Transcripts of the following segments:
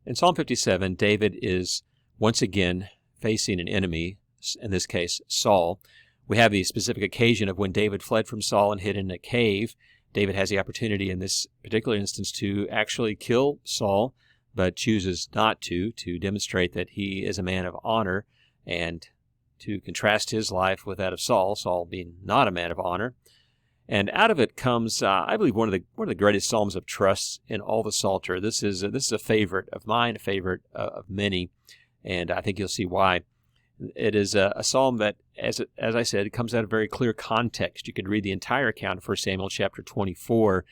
In Psalm 57, David is once again facing an enemy, in this case, Saul. We have the specific occasion of when David fled from Saul and hid in a cave. David has the opportunity in this particular instance to actually kill Saul, but chooses not to demonstrate that he is a man of honor and to contrast his life with that of Saul, Saul being not a man of honor. And out of it comes, I believe, one of the greatest psalms of trust in all the Psalter. This is a favorite of mine, a favorite of many, and I think you'll see why. It is a psalm that, as I said, it comes out of very clear context. You could read the entire account of 1 Samuel chapter 24.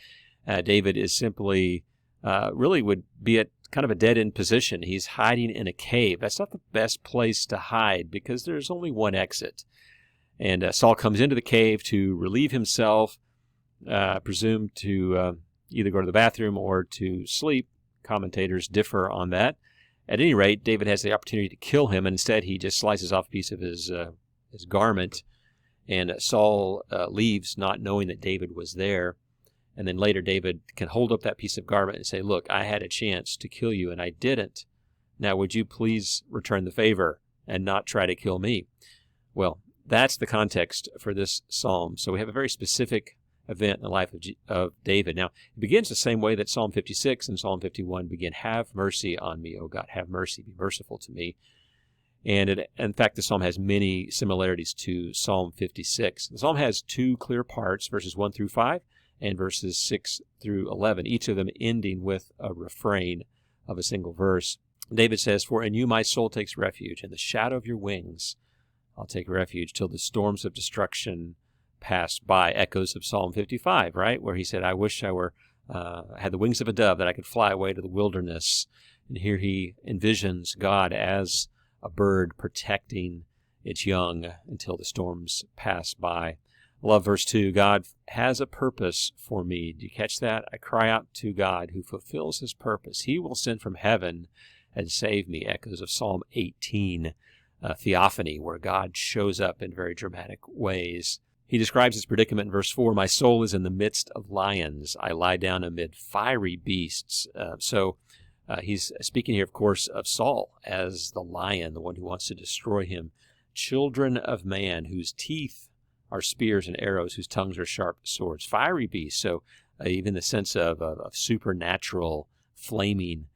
David is simply, really would be at kind of a dead-end position. He's hiding in a cave. That's not the best place to hide because there's only one exit. And Saul comes into the cave to relieve himself, presumed to either go to the bathroom or to sleep. Commentators differ on that. At any rate, David has the opportunity to kill him, and instead he just slices off a piece of his garment, and Saul leaves not knowing that David was there. And then later David can hold up that piece of garment and say, "Look, I had a chance to kill you, and I didn't. Now would you please return the favor and not try to kill me?" Well, that's the context for this psalm. So we have a very specific event in the life of David. Now, it begins the same way that Psalm 56 and Psalm 51 begin. Have mercy on me, O God. Have mercy. Be merciful to me. And in fact, the psalm has many similarities to Psalm 56. The psalm has two clear parts, verses 1 through 5 and verses 6 through 11, each of them ending with a refrain of a single verse. David says, "For in you my soul takes refuge. In the shadow of your wings I'll take refuge till the storms of destruction pass by." Echoes of Psalm 55, right? Where he said, "I wish I were had the wings of a dove that I could fly away to the wilderness." And here he envisions God as a bird protecting its young until the storms pass by. I love verse 2. God has a purpose for me. Do you catch that? I cry out to God who fulfills his purpose. He will send from heaven and save me. Echoes of Psalm 18. Theophany, where God shows up in very dramatic ways. He describes his predicament in verse 4, "My soul is in the midst of lions. I lie down amid fiery beasts." So he's speaking here, of course, of Saul as the lion, the one who wants to destroy him. Children of man, whose teeth are spears and arrows, whose tongues are sharp swords. Fiery beasts, so even the sense of supernatural, flaming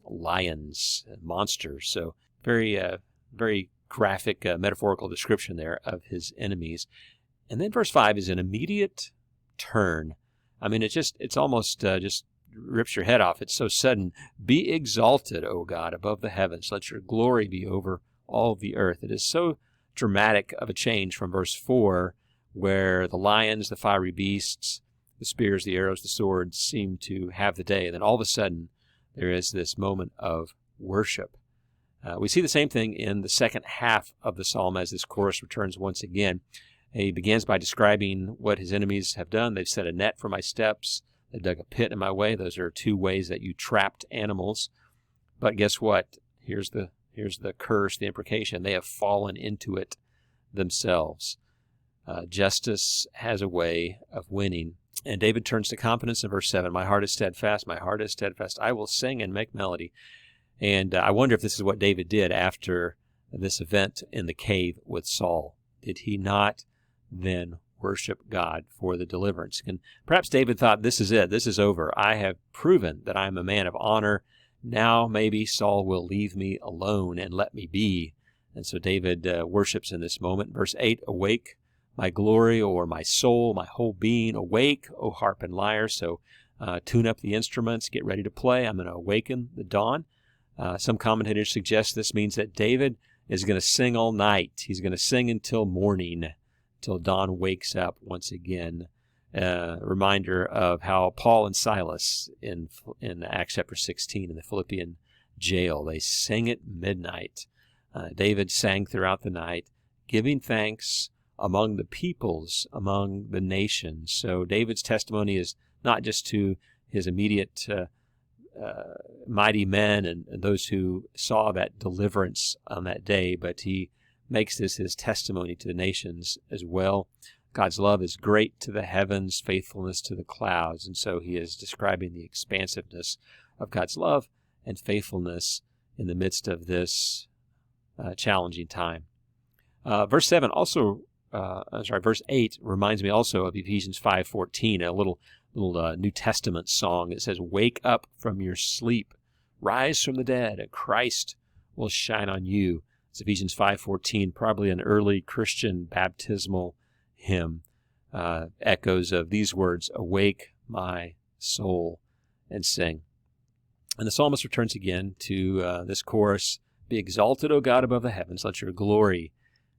lions, monsters. So very graphic metaphorical description there of his enemies. And then verse 5 is an immediate turn. I mean, it's almost just rips your head off. It's so sudden. "Be exalted, O God, above the heavens. Let your glory be over all the earth." It is so dramatic of a change from verse 4, where the lions, the fiery beasts, the spears, the arrows, the swords seem to have the day. And then all of a sudden, there is this moment of worship. We see the same thing in the second half of the psalm as this chorus returns once again. He begins by describing what his enemies have done. "They've set a net for my steps. They've dug a pit in my way." Those are two ways that you trapped animals. But guess what? Here's the curse, the imprecation. They have fallen into it themselves. Justice has a way of winning. And David turns to confidence in verse 7. "My heart is steadfast. My heart is steadfast. I will sing and make melody." And I wonder if this is what David did after this event in the cave with Saul. Did he not then worship God for the deliverance? And perhaps David thought, this is it. This is over. I have proven that I am a man of honor. Now maybe Saul will leave me alone and let me be. And so David worships in this moment. Verse 8, "Awake, my glory, or my soul, my whole being. Awake, O harp and lyre." So tune up the instruments, get ready to play. I'm going to awaken the dawn. Some commentators suggest this means that David is going to sing all night. He's going to sing until morning, till dawn wakes up once again. A reminder of how Paul and Silas in Acts chapter 16 in the Philippian jail, they sang at midnight. David sang throughout the night, giving thanks among the peoples, among the nations. So David's testimony is not just to his immediate mighty men and those who saw that deliverance on that day, but he makes this his testimony to the nations as well. God's love is great to the heavens, faithfulness to the clouds, and so he is describing the expansiveness of God's love and faithfulness in the midst of this challenging time. Verse 8 reminds me also of Ephesians 5:14, a little New Testament song. It says, "Wake up from your sleep, rise from the dead, and Christ will shine on you." It's Ephesians 5:14, probably an early Christian baptismal hymn. Echoes of these words, "Awake my soul, and sing." And the psalmist returns again to this chorus, "Be exalted, O God, above the heavens. Let your glory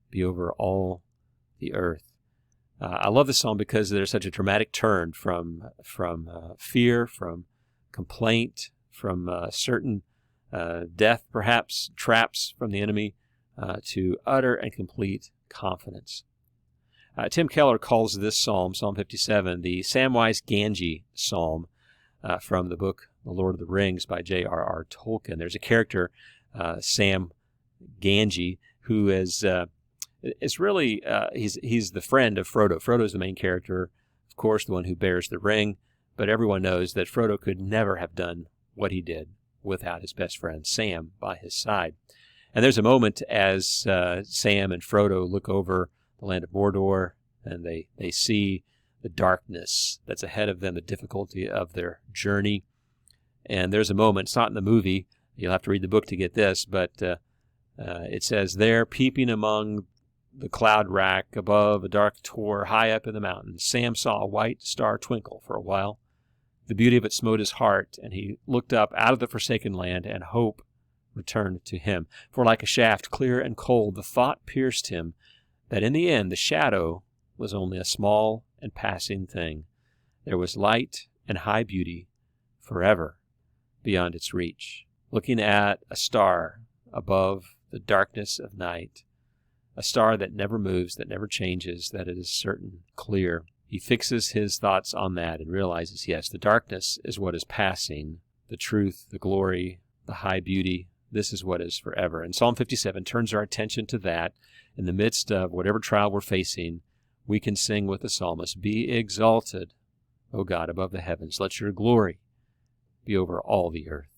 be over all the earth." I love this psalm because there's such a dramatic turn from fear, from complaint, from certain death, perhaps, traps from the enemy, to utter and complete confidence. Tim Keller calls this psalm, Psalm 57, the Samwise Gamgee psalm from the book The Lord of the Rings by J.R.R. Tolkien. There's a character, Sam Gamgee, who is really he's the friend of Frodo. Frodo's the main character, of course, the one who bears the ring, but everyone knows that Frodo could never have done what he did without his best friend Sam by his side. And there's a moment as Sam and Frodo look over the land of Mordor, and they see the darkness that's ahead of them, the difficulty of their journey. And there's a moment, it's not in the movie, you'll have to read the book to get this, but it says, "There, peeping among the cloud rack above a dark tor high up in the mountains, Sam saw a white star twinkle for a while. The beauty of it smote his heart, and he looked up out of the forsaken land, and hope returned to him. For like a shaft, clear and cold, the thought pierced him that in the end the shadow was only a small and passing thing. There was light and high beauty forever beyond its reach." Looking at a star above the darkness of night, a star that never moves, that never changes, that it is certain, clear. He fixes his thoughts on that and realizes, yes, the darkness is what is passing. The truth, the glory, the high beauty, this is what is forever. And Psalm 57 turns our attention to that. In the midst of whatever trial we're facing, we can sing with the psalmist, "Be exalted, O God, above the heavens. Let your glory be over all the earth."